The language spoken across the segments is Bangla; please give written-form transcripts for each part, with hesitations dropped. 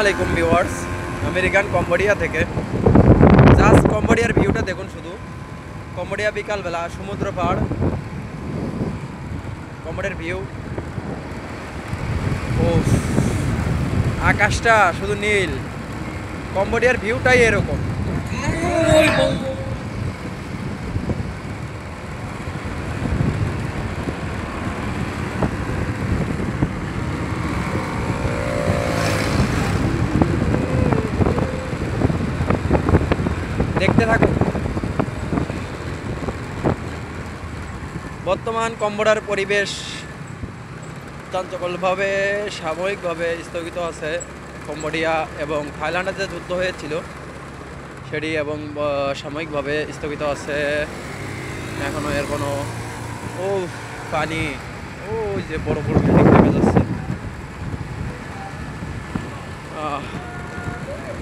আলাইকুম ভিউয়ার্স, আমেরিকান কম্বোডিয়া থেকে। জাস্ট কম্বোডিয়ার ভিউটা দেখুন শুধু। কম্বোডিয়া বিকালবেলা, সমুদ্র পাড়, কম্বোডিয়ার ভিউ। ও আকাশটা শুধু নীল। কম্বোডিয়ার ভিউটাই এরকম। দেখতে থাকুন। বর্তমান কম্বোডিয়ার পরিবেশ চাঞ্চল্যভাবে সাময়িকভাবে স্থগিত আছে। কম্বোডিয়া এবং থাইল্যান্ডে যে যুদ্ধ হয়েছিল সেটি এবং সাময়িকভাবে স্থগিত আছে। এখনও এর কোনো পানি, ওই যে বড় বড় বিল্ডিং দেখা যাচ্ছে।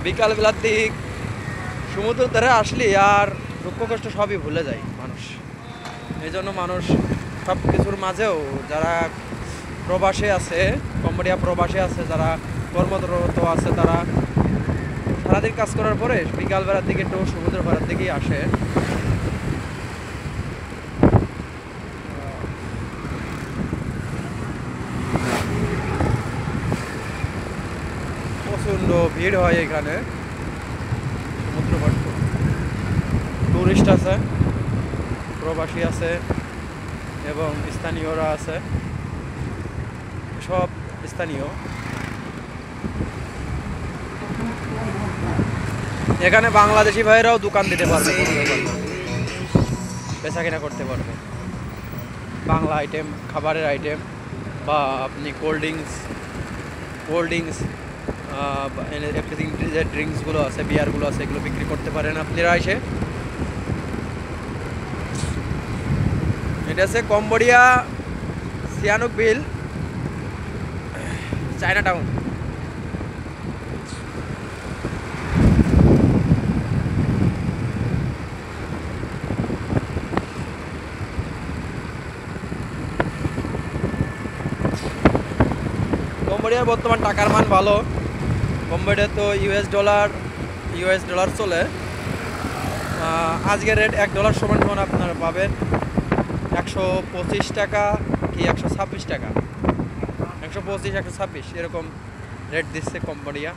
বিকালবেলার দিক সমুদ্র ধারে আসলে আর দুঃখ কষ্ট সবই ভুলে যায় মানুষ। এই জন্য মানুষ সব কিছুর মাঝেও যারা প্রবাসে আছে, কম্বোডিয়া প্রবাসে আছে, যারা কর্মরত আছে, তারা সারাদিন কাজ করার পরে বিকালবেলার দিকে একটু সমুদ্র পাড়ার দিকেই আসে। প্রচণ্ড ভিড় হয় এখানে। সমুদ্র পাড় টুরিস্ট আছে, প্রবাসী আছে এবং স্থানীয়রা আছে, সব স্থানীয়। এখানে বাংলাদেশি ভাইরাও দোকান দিতে পারবে, বেচা কেনা করতে পারবে। বাংলা আইটেম, খাবারের আইটেম, বা আপনি কোল্ড ড্রিঙ্কস এভরিথিং, যে ড্রিঙ্কসগুলো আছে, বিয়ারগুলো আছে, এগুলো বিক্রি করতে পারেন আপনারা এসে। এটা আছে কম্বোডিয়া সিয়ানুক বিল, চায়না টাউন। কম্বোডিয়ার বর্তমান টাকার মান ভালো। কম্বোডিয়া তো ইউএস ডলার চলে। আজকের রেট $1 সমান আপনারা পাবেন 125 টাকা কি 126 টাকা, 125 126 এরকম রেট দিচ্ছে কম্বোডিয়া।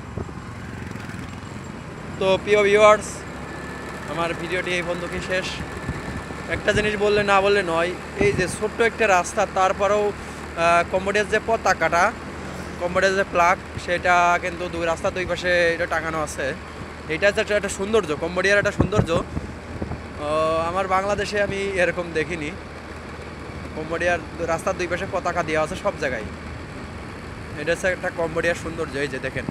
তো প্রিয় ভিউয়ার্স, আমার ভিডিওটি এই বন্ধুকে শেষ। একটা জিনিস বললে না বললে নয়, এই যে ছোট্ট একটা রাস্তা, তারপরেও কম্বোডিয়ার যে পতাকাটা, কম্বোডিয়ার যে ফ্ল্যাগ, সেটা কিন্তু রাস্তার দুই পাশে এটা টাঙানো আছে। এটা হচ্ছে একটা সৌন্দর্য, কম্বোডিয়ার একটা সৌন্দর্য। আমার বাংলাদেশে আমি এরকম দেখিনি। কম্বোডিয়ার রাস্তার দুই পাশে পতাকা দেওয়া আছে সব জায়গায়। এটা হচ্ছে একটা কম্বোডিয়ার সৌন্দর্য। এই যে দেখেন।